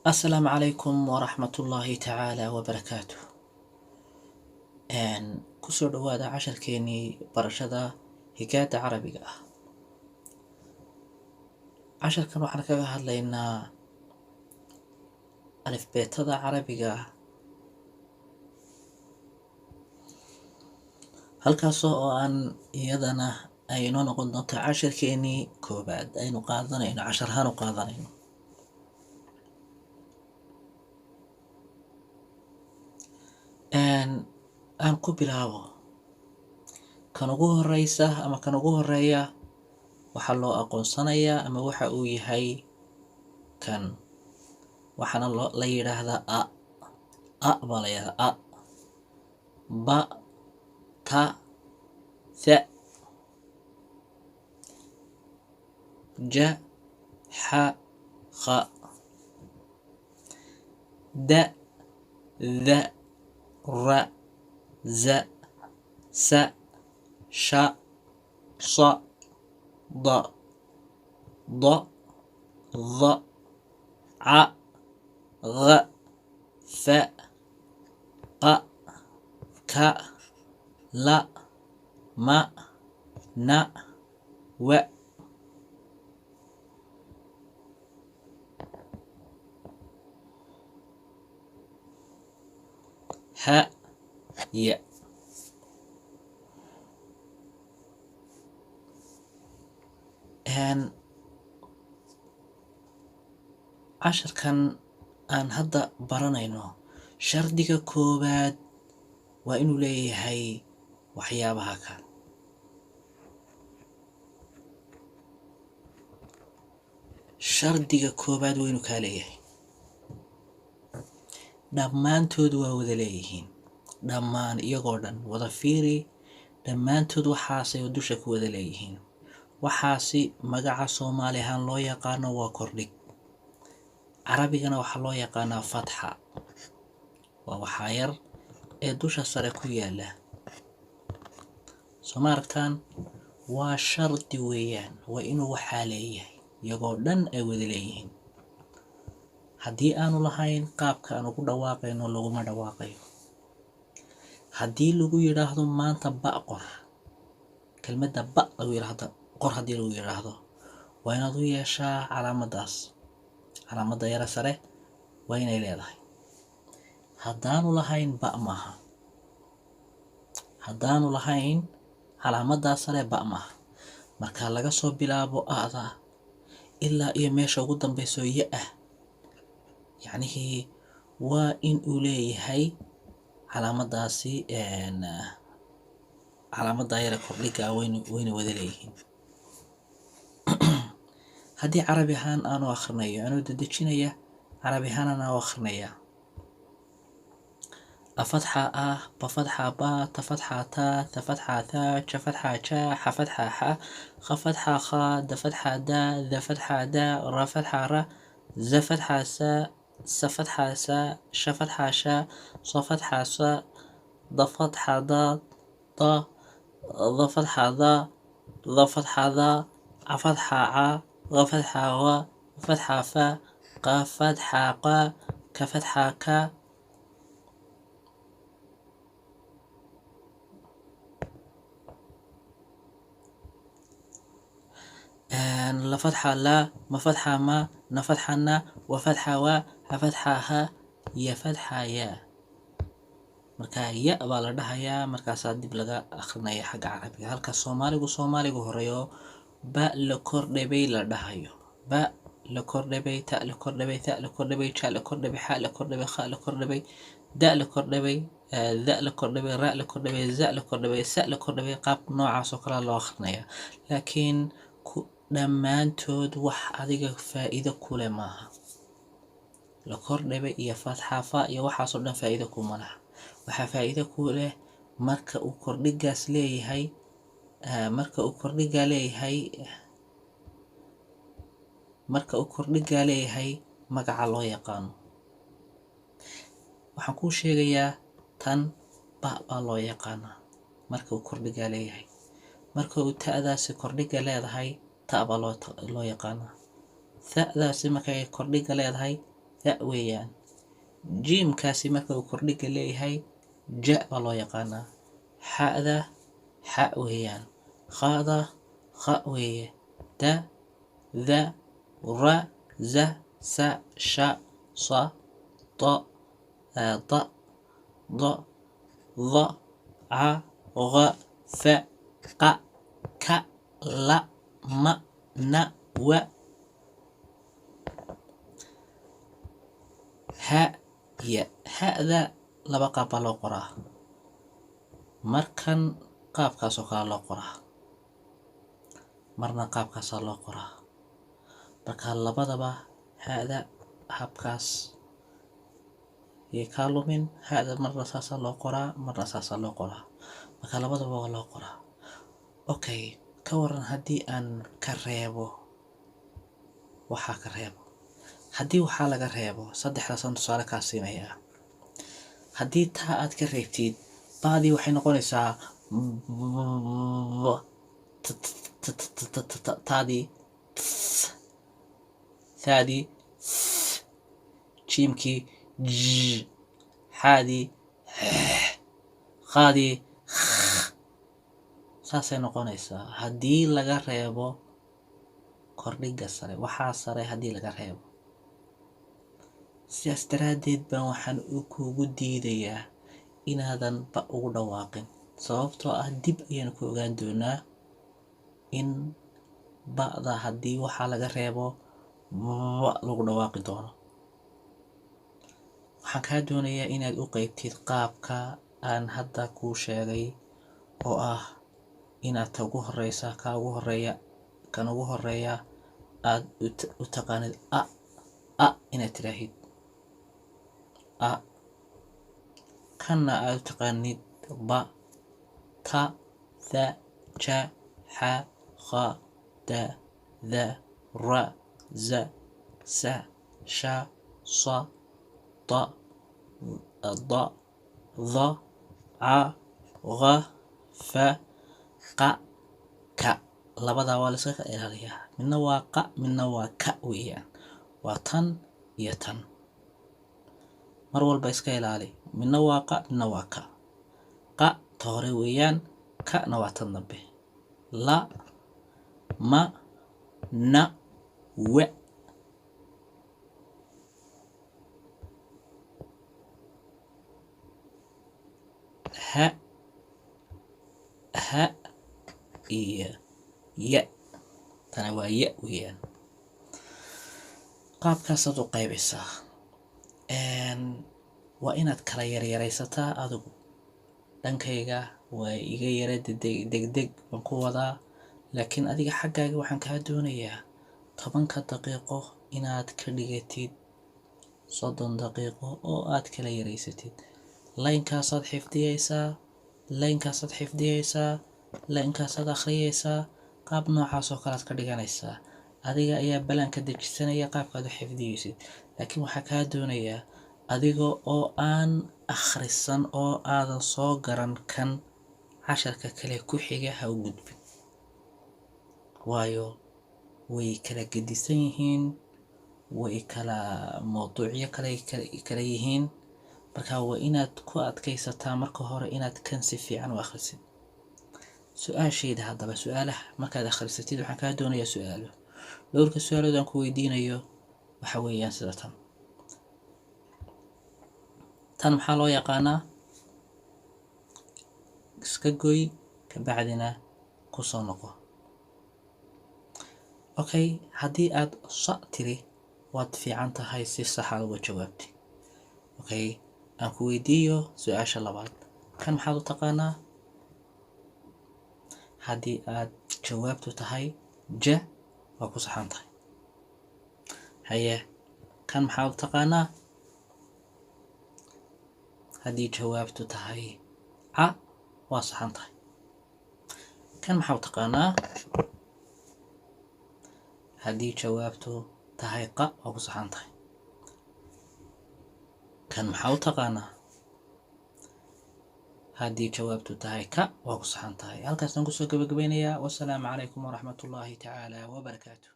السلام عليكم ورحمة الله تعالى وبركاته. kusoo dhawaada casharkeenii barashada higaada carabiga ah. Casharkan waxaan kaga hadlaynaa alifbeetada carabiga ah, halkaasoo oo aan iyadana ay inoo noqon doonto casharkeenii koobaad aynu qaadanayno cashar ahaan u qaadanayno. aan ku bilaabo kan ugu horeysa ama kan ugu horeeya waxaa loo aqoonsanayaa ama waxa uu yahay kan, waxaana la yidhaahdaa a baa la yidhahdaa ba ta tha ja xa kha da dha ra za sa sha sa da da dha ca gha fa qa ka la ma na wa ha ya. casharkan aan hadda baranayno shardiga koowaad waa inuu leeyahay waxyaabaha kan. shardiga koowaad waa inuu kaa leeyahay, dhammaantood waa wada leeyihiin, dhammaan iyagoo dhan wada fiiri, dhammaantood waxaasay dusha ku wada leeyihiin. waxaasi magaca soomaali ahaan loo yaqaano waa kordhig, carabigana waxaa loo yaqaanaa fatxa, waa waxaa yar ee dusha sare ku yaala. soo ma aragtaan? waa shardi weeyaan, waa inuu waxaa leeyahay, iyagoo dhan ay wada leeyihiin. haddii aanu lahayn qaabka aan ugu dhawaaqayno laguma dhawaaqayo. haddii lagu yidhaahdo maanta ba qor, kelmadda ba lagu yidhaahdo qor, haddii lagu yidhaahdo waa inaad u yeeshaa calaamadaas, calaamadda yara sare waa inay leedahay. haddaanu lahayn ba maaha, haddaanu lahayn calaamaddaa sare ba maaha. marka laga soo bilaabo ada ilaa iyo meesha ugu dambeyso ya ah, yacnihii waa in uu leeyahay calaamadaasi, calaamadda yara kordhiga wayna wada leeyihiin. haddii carabi ahaan aanu akhrinayo, anuu dadejinaya carabi ahaan aanu akhrinayaa afatxa ah, bafatxa ba, tafatxa ta, tafatxa tha, jafatxa ja, xafatxa xa, khafatxa kha, dafatxa da, dafatxa da, rafatxa ra, zafatxa sa, safatxa sa, shafatxa sha, safatxa sa, dafatxa da, da, dafatxa da, dafatxa da, cafatxa ca, gafatxa ga, fatxa fa, qafatxa qa, kafatxa ka. lafatxa la, mafatxa ma, nafatxa na, wafatxa wa, hafatxa ha, yafatxa ya. marka ya baa la dhahayaa, markaasaa dib laga akrinaya xagga carabiga. halka soomaaligu horeeyo ba la kordhabay la dhahayo, ba la kordhabay, ta la kordhabay, tha la kordhabay, ja la kordhabay, xa la kordhabay, kha la kordhabay, da la kordhabay, da la kordhabay, ra la kordhabay, za la kordhabay, sa la kordhabay. qaab noocaas oo kale loo akrinaya, laakiin dhammaantood wax adiga faa'iido kule maaha. la kordhabay iyo fatxa fa iyo waxaasoo dhan faa'iido kuma laha. waxaa faa'iido ku leh marka uu kordhigaas leeyahay, marka uu kordhigaa leeyahay magaca loo yaqaano. waxaan kuu sheegayaa tan ba baa loo yaqaanaa marka uu kordhigaa leeyahay. marka uu ta'daasi kordhiga leedahay ta baa loo yaqaanaa. tha'daasi markay kordhiga leedahay ذا ويان جيم كاسي مركا وكرديك اللي هي جاء والله يقانا حاء ذا حاء ويان خاء خاء ويه دا ذا را ز س ش ص ط ض ض ظ ع غ ف ق ك ل م ن و ها يا هذا لبقى بلو قرا مركن قاب كاسو كلا قرا مرنا قاب كاسو لو قرا marka labadaba hada habkaas kaalumin hada marna saasa loo qoraa marna saasa loo qoraa marka labadaba waa loo qoraa okay ka waran haddii aan ka reebo waxaa ka reebo haddii waxaa laga reebo saddexdaas aan tusaale kaa siinayaa haddii taa aad ka reebtid baadii waxay noqonaysaa taadii ثادي جيمكي ج حادي خادي saasay noqonaysaa haddii laga reebo kordhiga sare waxaa sare haddii laga reebo sidaas daraaddeed baan waxaan kuugu diidayaa inaadan ba ugu dhawaaqin sababtoo ah dib ayaan ku ogaan doonaa in ba'da haddii waxaa laga reebo lagu dhawaaqi doono waxaan kaa doonayaa inaad u qeybtid qaabka aan hadda kuu sheegay oo ah inaad ta ugu horeysa ka ugu horeeya kan ugu horeeya aad u taqaanid a inaad tiraahid a kanna aad u taqaanid ba ta tha ja xa kha da dha ra ز س ش ص ط ض ظ ع غ ف ق ك labadaa waa la iska ilaaliyaa midna waa qa midna waa ka weeyaan waa tan iyo tan mar walba iska ilaali midna waa qa midna waa ka qa ta hore weeyaan kana waa tan dambe la ma na و ها ها يا تنا waa ya weeyaan qaabkaasaad u qaybaysaa waa inaad kala yaryaraysataa adigu dhankayga waa iga yara degdeg baan ku wadaa laakiin adiga xaggaaga waxaan kaa doonayaa 10 daqiiqo inaad ka dhigatid 30 daqiiqo oo aad kala yareysatid laynkaasaad xifdiyeysaa akhriyeysaa qaab noocaas oo kale aad ka dhiganaysaa adiga ayaa balanka dejisanaya qaabkaad u xifdiyeysid laakiin waxaa kaa doonayaa adiga oo aan akhrisan oo aadan soo garan kan casharka kale ku xiga ha u gudbin waayo way kala gedisan yihiin way kala mawduucyo kala yihiin marka waa inaad ku adkaysataa marka hore inaad kan si fiican u akhrisid su'aashayda haddaba su'aalaha markaad akhrisatid waxaan kaa doonayaa su'aalo dhowrka su'aalood aan ku weydiinayo waxa weeyaan sida tan maxaa loo yaqaanaa iska goy ka bacdina ku soo noqo okay haddii aad sa tiri waad fiican tahay si sax ah uga jawaabtay okay aan ku weydiiyo su'aasha labaad kan maxaad u taqaanaa haddii aad jawaabtu tahay ja waa ku saxan tahay haye kan maxaad u taqaanaa haddii jawaabtu tahay ca waa saxan tahay kan maxaad u taqaanaa haddii jawaabtu tahay qa waa ku saxan tahay kan maxaa u taqaanaa haddii jawaabtu tahay ka waa ku saxan tahay halkaasaan kusoo gabagabeynayaa wassalaamu calaykum waraxmatullaahi tacaala wabarakaatuh